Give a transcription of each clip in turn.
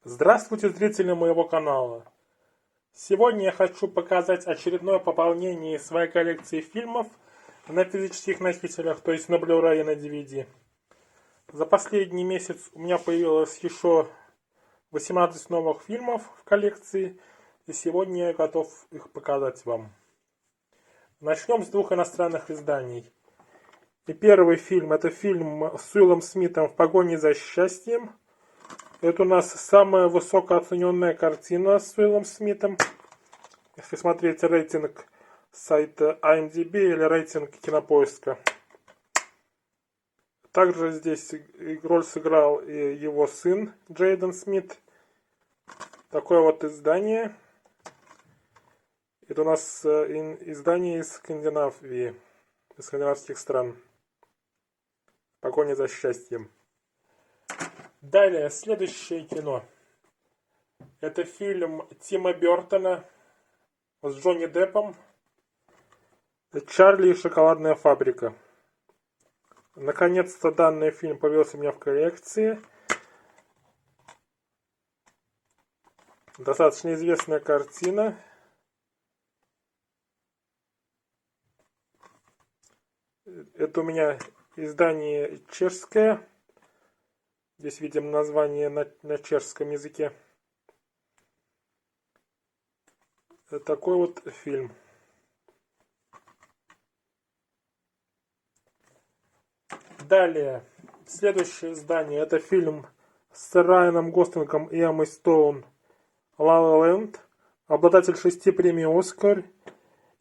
Здравствуйте, зрители моего канала! Сегодня я хочу показать очередное пополнение своей коллекции фильмов на физических носителях, то есть на Blu-ray и на DVD. За последний месяц у меня появилось еще 18 новых фильмов в коллекции, и сегодня я готов их показать вам. Начнем с двух иностранных изданий. И первый фильм, это фильм с Уиллом Смитом «В погоне за счастьем». Это у нас самая высокооцененная картина с Уиллом Смитом. Если смотреть рейтинг сайта IMDb или рейтинг Кинопоиска. Также здесь роль сыграл и его сын Джейден Смит. Такое вот издание. Это у нас издание из Скандинавии, из скандинавских стран. «Погоня за счастьем». Далее, следующее кино. Это фильм Тима Бертона с Джонни Деппом. «Чарли и шоколадная фабрика». Наконец-то данный фильм появился у меня в коллекции. Достаточно известная картина. Это у меня издание чешское. Здесь видим название на чешском языке. Такой вот фильм. Далее, следующее издание, это фильм с Райаном Гослингом и Эммой Стоун «Ла Ла Ленд», обладатель 6 премий «Оскар».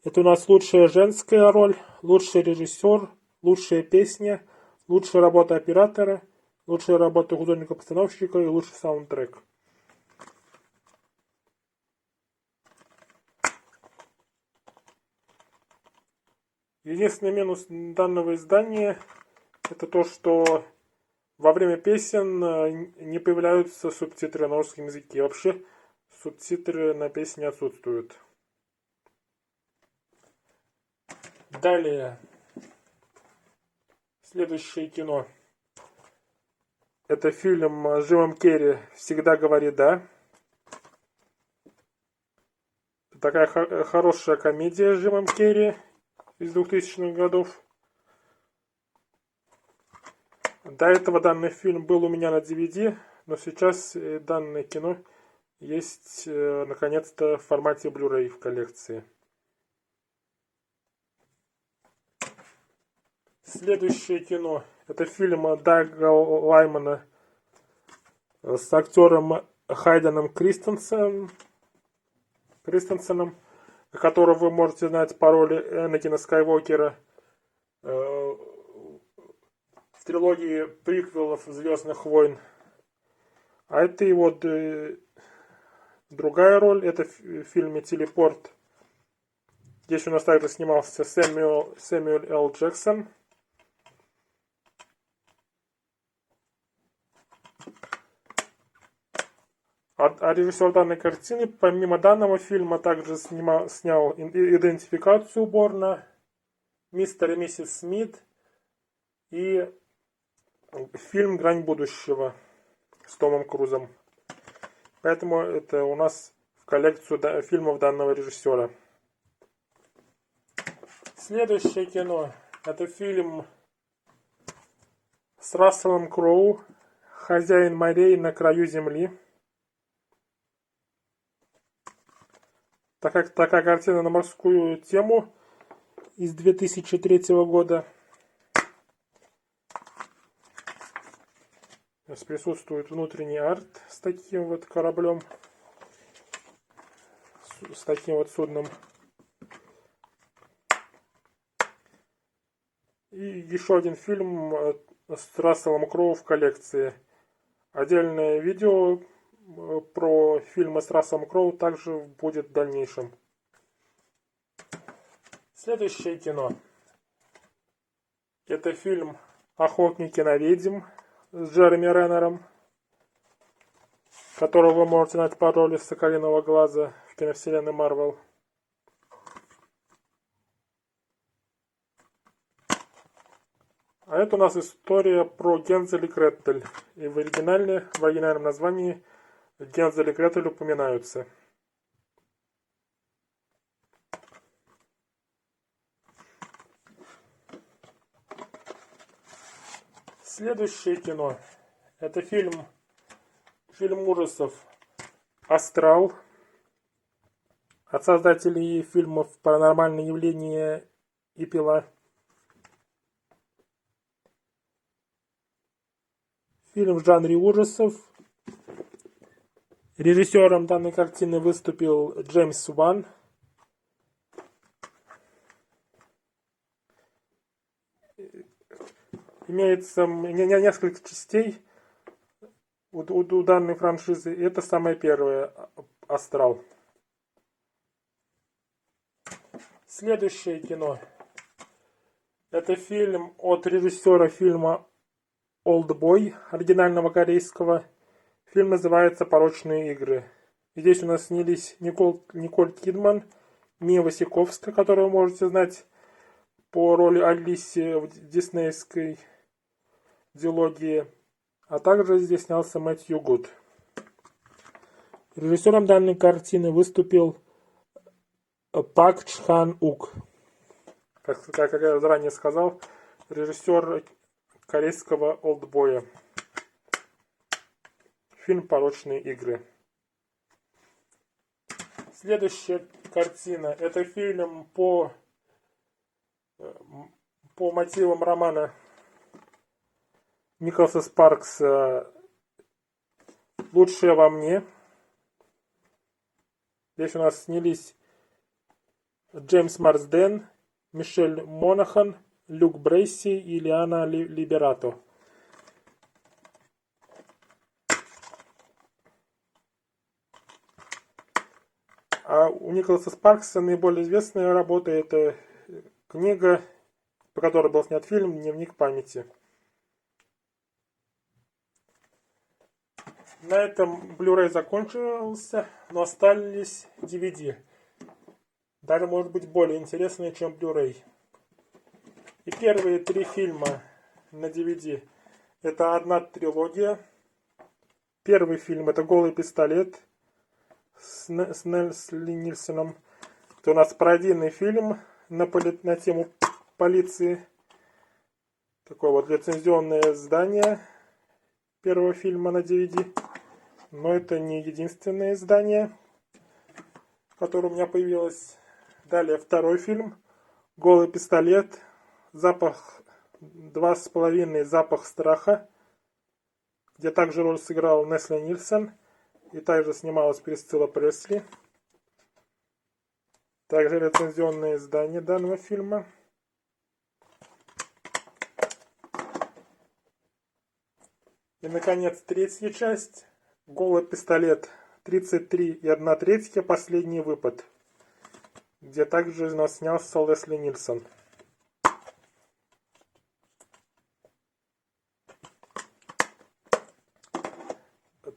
Это у нас лучшая женская роль, лучший режиссер, лучшая песня, лучшая работа оператора, лучшая работа художника-постановщика и лучший саундтрек. Единственный минус данного издания — это то, что во время песен не появляются субтитры на русском языке. Вообще субтитры на песне отсутствуют. Далее. Следующее кино. Это фильм с Джимом Керри «Всегда говори да». Такая хорошая комедия с Джимом Керри из 2000-х годов. До этого данный фильм был у меня на DVD, но сейчас данное кино есть наконец-то в формате Blu-ray в коллекции. Следующее кино. Это фильм Дага Лаймана с актером Хайденом Кристенсеном, которого вы можете знать по роли Энакина Скайуокера в трилогии приквелов «Звездных войн». А это его другая роль. Это в фильме «Телепорт». Здесь у нас также снимался Сэмюэл Л. Джексон. А режиссер данной картины, помимо данного фильма, также снял «Идентификацию Борна», «Мистер и миссис Смит» и фильм «Грань будущего» с Томом Крузом. Поэтому это у нас в коллекцию фильмов данного режиссера. Следующее кино. Это фильм с Расселом Кроу «Хозяин морей на краю земли». Такая картина на морскую тему из 2003 года. Здесь присутствует внутренний арт с таким вот кораблем, с таким вот судном. И еще один фильм с Расселом Кроу в коллекции. Отдельное видео про фильмы с Расселом Кроу также будет в дальнейшем. Следующее кино. Это фильм «Охотники на ведьм» с Джереми Реннером, которого вы можете знать по роли Соколиного глаза в киновселенной Марвел. А это у нас история про Гензель и Гретель. И в оригинальном названии Гензель и Гретель упоминаются. Следующее кино. Это фильм ужасов «Астрал» от создателей фильмов «Паранормальные явления» и «Пила». Фильм в жанре ужасов. Режиссером данной картины выступил Джеймс Ван. Имеется несколько частей у данной франшизы. Это самое первое, «Астрал». Следующее кино. Это фильм от режиссера фильма «Олдбой», оригинального корейского. Фильм называется «Порочные игры». Здесь у нас снялись Николь Кидман, Мия Васиковская, которую вы можете знать по роли Алиси в диснеевской дилогии. А также здесь снялся Мэтью Гуд. Режиссером данной картины выступил Пак Чхан Ук. Как я ранее сказал, режиссер корейского «Олдбоя». Фильм «Порочные игры». Следующая картина. Это фильм по мотивам романа Николаса Спаркса «Лучшее во мне». Здесь у нас снялись Джеймс Марсден, Мишель Монахан, Люк Брейси и Лиана Либерато. А у Николаса Спаркса наиболее известная работа — это книга, по которой был снят фильм «Дневник памяти». На этом Blu-ray закончился, но остались DVD. Даже, может быть, более интересные, чем Blu-ray. И первые 3 фильма на DVD — это одна трилогия. Первый фильм — это «Голый пистолет» с Лесли Нильсоном. Это у нас пародийный фильм на тему полиции. Такое вот лицензионное издание первого фильма на DVD. Но это не единственное издание, которое у меня появилось. Далее второй фильм «Голый пистолет», запах 2,5 запах страха, где также роль сыграл Лесли Нильсон и также снималась Присцилла Пресли. Также рецензионное издание данного фильма. И, наконец, третья часть. «Голый пистолет», 33 1/3, последний выпад, где также у нас снялся Лесли Нильсон.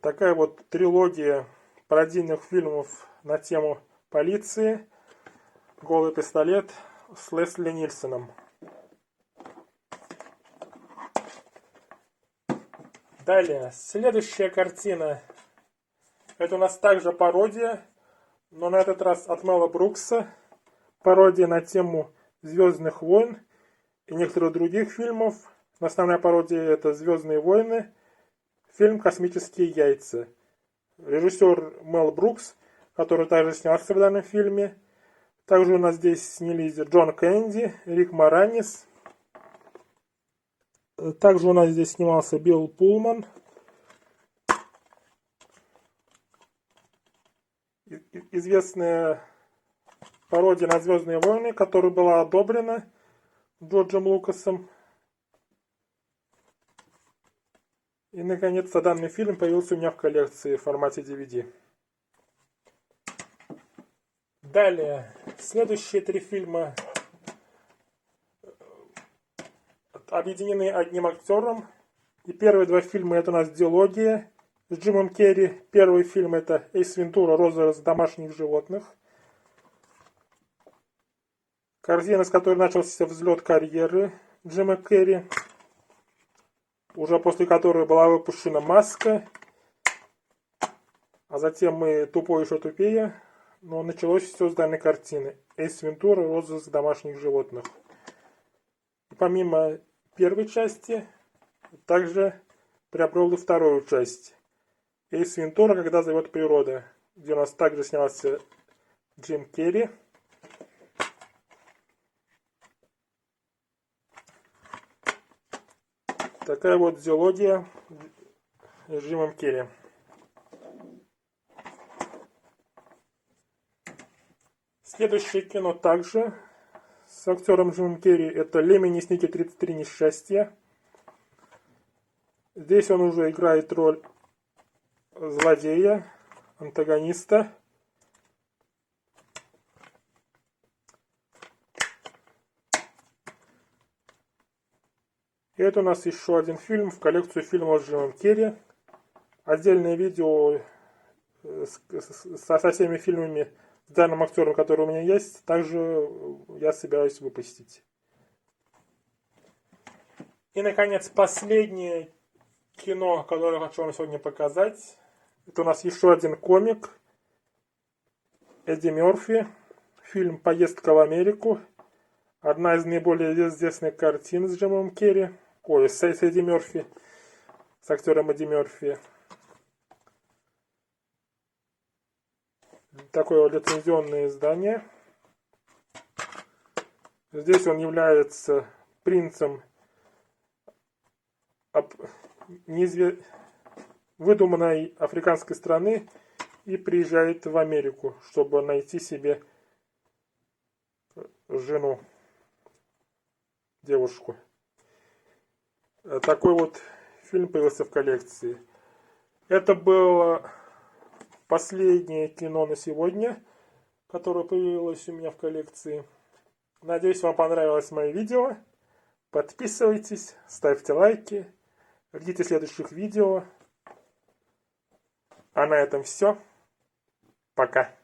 Такая вот трилогия пародийных фильмов на тему полиции. «Голый пистолет» с Лесли Нильсоном. Далее, следующая картина. Это у нас также пародия, но на этот раз от Мела Брукса. Пародия на тему «Звездных войн» и некоторых других фильмов. Основная пародия — это «Звездные войны». Фильм «Космические яйца». Режиссер Мел Брукс, который также снялся в данном фильме. Также у нас здесь снялись Джон Кеннеди, Рик Моранис. Также у нас здесь снимался Билл Пулман. Известная пародия на «Звездные войны», которая была одобрена Джорджем Лукасом. И, наконец-то, данный фильм появился у меня в коллекции в формате DVD. Далее, следующие 3 фильма объединены одним актером. И первые 2 фильма — это у нас «Дилогия» с Джимом Керри. Первый фильм — это «Эйс Вентура. Розыгрыш домашних животных». Картина, с которой начался взлет карьеры Джима Керри, уже после которой была выпущена «Маска». А затем мы «Тупой еще тупее», но началось все с данной картины. Эйс Вентура, розыск домашних животных. И помимо первой части, также приобрел и вторую часть. Эйс Вентура, когда зовет природа, где у нас также снялся Джим Керри. Такая вот зоология с Джимом Керри. Следующее кино также с актером Джимом Керри. Это «Лемминги Снеки 33 несчастья». Здесь он уже играет роль злодея, антагониста. И это у нас еще один фильм в коллекцию фильмов с Джимом Керри. Отдельное видео со всеми фильмами с данным актером, который у меня есть, также я собираюсь выпустить. И, наконец, последнее кино, которое я хочу вам сегодня показать. Это у нас еще один комик. Эдди Мерфи. Фильм «Поездка в Америку». Одна из наиболее известных картин с Джимом Керри. Ой, с Эдди Мерфи. С актером Эдди Мерфи. Такое лицензионное издание. Здесь он является принцем выдуманной африканской страны и приезжает в Америку, чтобы найти себе жену, девушку. Такой вот фильм появился в коллекции. Это было последнее кино на сегодня, которое появилось у меня в коллекции. Надеюсь, вам понравилось мое видео. Подписывайтесь, ставьте лайки, ждите следующих видео. А на этом все. Пока.